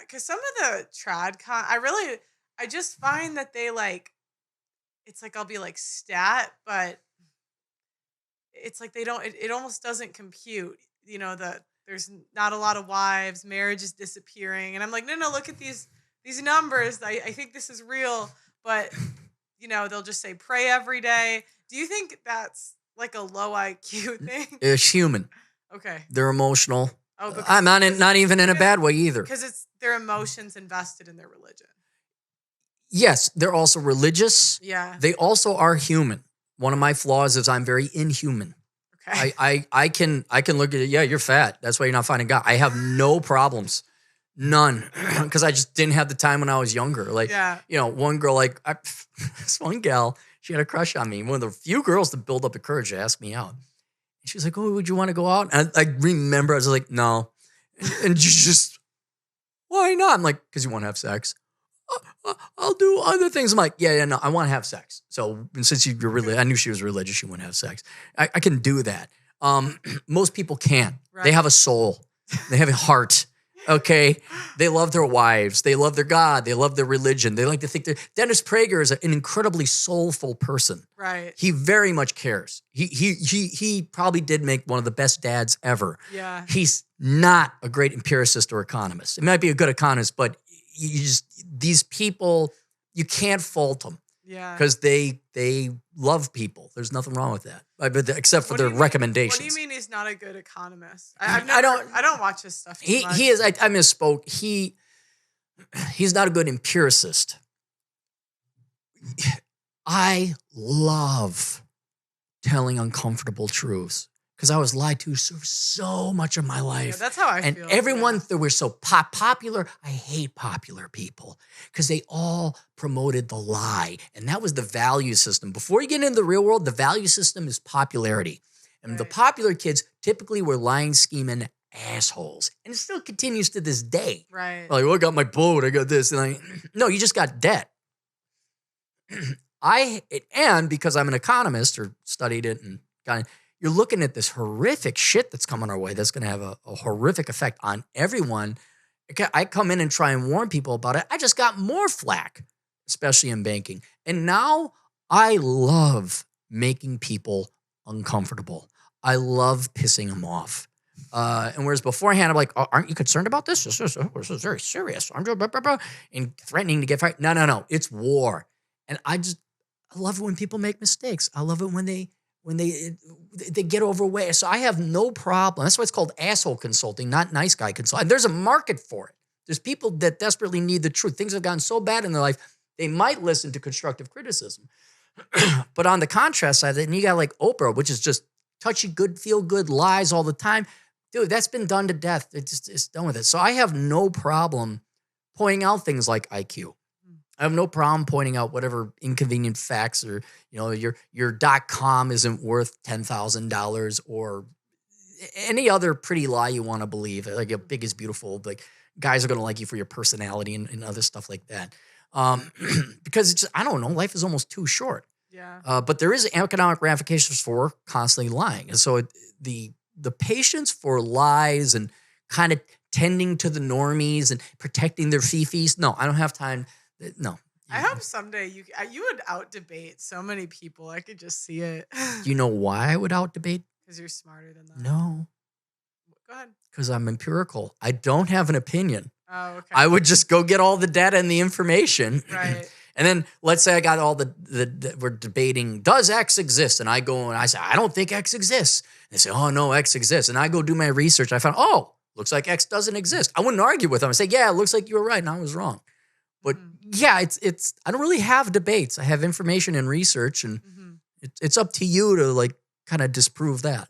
Because some of the trad I just find that they like, it's like I'll be like stat, but it's like they don't, it almost doesn't compute, that there's not a lot of wives, marriage is disappearing. And I'm like, no, no, look at these numbers. I think this is real, but they'll just say pray every day. Do you think that's like a low IQ thing? It's human. Okay. They're emotional. Oh, I'm not even in a bad way either. Because it's their emotions invested in their religion. Yes, they're also religious. Yeah. They also are human. One of my flaws is I'm very inhuman. Okay. I can look at it. Yeah, you're fat. That's why you're not finding God. I have no problems. None. Because I just didn't have the time when I was younger. Like, one girl, this one gal, she had a crush on me. One of the few girls to build up the courage to ask me out. And she was like, oh, would you want to go out? And I remember I was like, no. And she just, why not? I'm like, because you want to have sex. I'll do other things. I'm like, yeah, no, I want to have sex. So since you're really, I knew she was religious, she wouldn't have sex. I can do that. Most people can't. Right. They have a soul. They have a heart. Okay. They love their wives. They love their God. They love their religion. They like to think Dennis Prager is an incredibly soulful person. Right. He very much cares. He probably did make one of the best dads ever. Yeah. He's not a great empiricist or economist. He might be a good economist, but these people, you can't fault them. Yeah. Because they love people. There's nothing wrong with that, except for their recommendations. What do you mean he's not a good economist? I don't watch his stuff too much. He is. I misspoke. He's not a good empiricist. I love telling uncomfortable truths. Because I was lied to so much of my life. Yeah, that's how I feel. And everyone that were so popular, I hate popular people. Because they all promoted the lie. And that was the value system. Before you get into the real world, the value system is popularity. And the popular kids typically were lying, scheming assholes. And it still continues to this day. Right. Like, oh, I got my boat, I got this. And no, you just got debt. And because I'm an economist or studied it and kind of, you're looking at this horrific shit that's coming our way that's going to have a horrific effect on everyone. I come in and try and warn people about it. I just got more flack, especially in banking. And now I love making people uncomfortable. I love pissing them off. And whereas beforehand, I'm like, oh, aren't you concerned about this? This is very serious. And threatening to get fired. No. It's war. And I love it when people make mistakes. I love it when they get overweight. So I have no problem. That's why it's called asshole consulting, not nice guy consulting. There's a market for it. There's people that desperately need the truth. Things have gotten so bad in their life, they might listen to constructive criticism. But on the contrast side, then you got like Oprah, which is just touchy, good, feel good lies all the time. Dude, that's been done to death. It's done with it. So I have no problem pointing out things like IQ. I have no problem pointing out whatever inconvenient facts or, your .com isn't worth $10,000 or any other pretty lie you want to believe. Like, big is beautiful. Like, guys are going to like you for your personality and other stuff like that. Because it's just, I don't know, life is almost too short. Yeah. But there is economic ramifications for constantly lying. And so the patience for lies and kind of tending to the normies and protecting their fifis. No, I don't have time. No. I hope someday you would out-debate so many people. I could just see it. Do you know why I would out-debate? Because you're smarter than that. No. Go ahead. Because I'm empirical. I don't have an opinion. Oh, okay. I would just go get all the data and the information. Right. And then let's say I got all we're debating, does X exist? And I go and I say, I don't think X exists. And they say, oh, no, X exists. And I go do my research. I found, looks like X doesn't exist. I wouldn't argue with them. I say, yeah, it looks like you were right and I was wrong. But yeah, it's I don't really have debates. I have information and research, and it's up to you to kind of disprove that.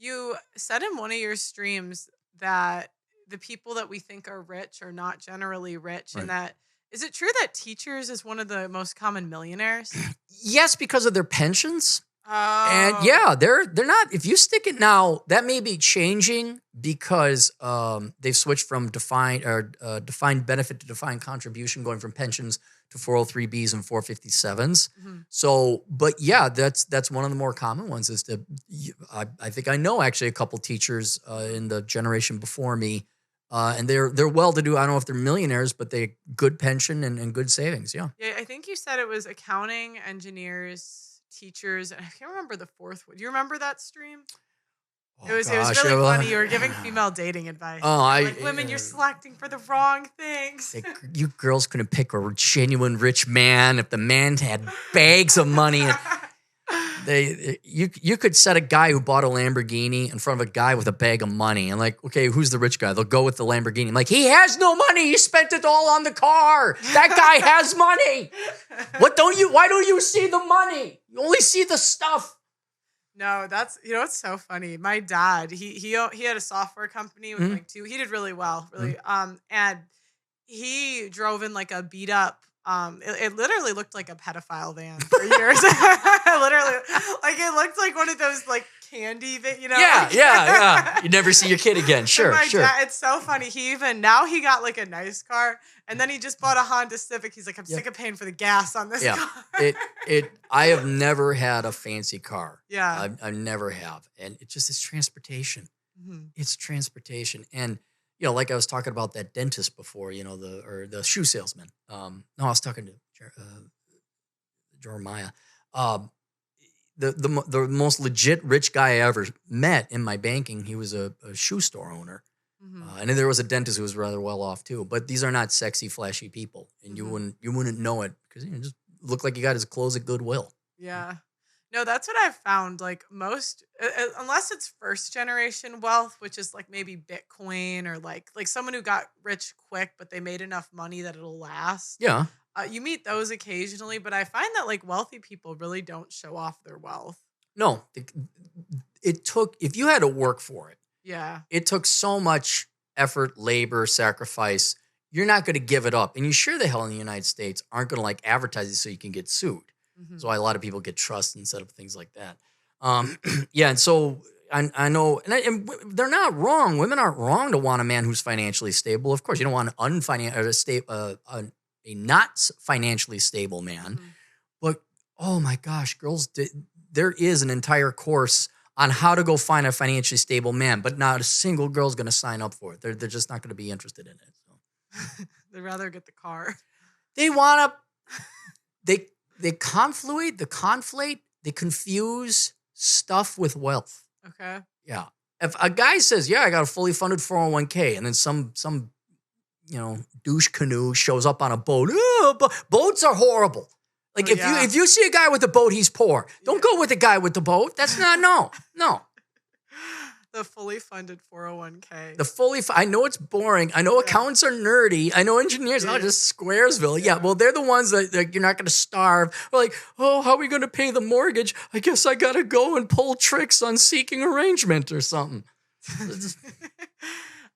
You said in one of your streams that the people that we think are rich are not generally rich, right. And that is it true that teachers is one of the most common millionaires? Yes, because of their pensions. Oh. And yeah, they're not. If you stick it now, that may be changing because they've switched from defined benefit to defined contribution, going from pensions to 403Bs and 457s. Mm-hmm. So, but yeah, that's one of the more common ones. I think I know actually a couple teachers in the generation before me And they're well-to-do. I don't know if they're millionaires, but they good pension and good savings. Yeah. Yeah, I think you said it was accounting, engineers, teachers, and I can't remember the fourth one. Do you remember that stream? Oh, It was gosh, really yeah, funny. You were giving female dating advice. Oh, Like, women, you're selecting for the wrong things. you girls couldn't pick a genuine rich man if the man had bags of money. And you could set a guy who bought a Lamborghini in front of a guy with a bag of money and like, okay, who's the rich guy? They'll go with the Lamborghini. I'm like, he has no money. He spent it all on the car. That guy has money. Why don't you see the money? You only see the stuff. No, that's, it's so funny. My dad, he had a software company with like he did really well, really. And he drove in like a beat up, it literally looked like a pedophile van for years. Literally, like it looked like one of those like candy, Yeah, yeah. You never see your kid again. Sure, sure. Dad, it's so funny. Now he got like a nice car, and then he just bought a Honda Civic. He's like, I'm sick of paying for the gas on this car. I have never had a fancy car. Yeah, I never have, and it's transportation. Mm-hmm. It's transportation, and like I was talking about that dentist before, the shoe salesman. No, I was talking to Jeremiah. The most legit rich guy I ever met in my banking, he was a shoe store owner. Mm-hmm. And then there was a dentist who was rather well off too. But these are not sexy, flashy people, and you wouldn't know it because it just looked like he got his clothes at Goodwill. Yeah. No, that's what I've found. Like most, unless it's first generation wealth, which is like maybe Bitcoin or like someone who got rich quick, but they made enough money that it'll last. Yeah. You meet those occasionally, but I find that like wealthy people really don't show off their wealth. No, if you had to work for it. Yeah. It took so much effort, labor, sacrifice. You're not going to give it up. And you sure the hell in the United States aren't going to like advertise it so you can get sued. Mm-hmm. So a lot of people get trust instead of things like that. Yeah, and so I know, and they're not wrong. Women aren't wrong to want a man who's financially stable. Of course, you don't want a not financially stable man. Mm-hmm. But oh my gosh, girls, there is an entire course on how to go find a financially stable man, but not a single girl's going to sign up for it. They're just not going to be interested in it. So. They'd rather get the car. They want to. They conflate, they confuse stuff with wealth. Okay. Yeah. If a guy says, yeah, I got a fully funded 401k, and then some douche canoe shows up on a boat. Boats are horrible. Like if you see a guy with a boat, he's poor. Don't go with the guy with the boat. That's not, no. The fully funded 401k. I know it's boring. I know accountants are nerdy. I know engineers, just Squaresville. Yeah, well, they're the ones that you're not going to starve. We're like, oh, how are we going to pay the mortgage? I guess I got to go and pull tricks on seeking arrangement or something.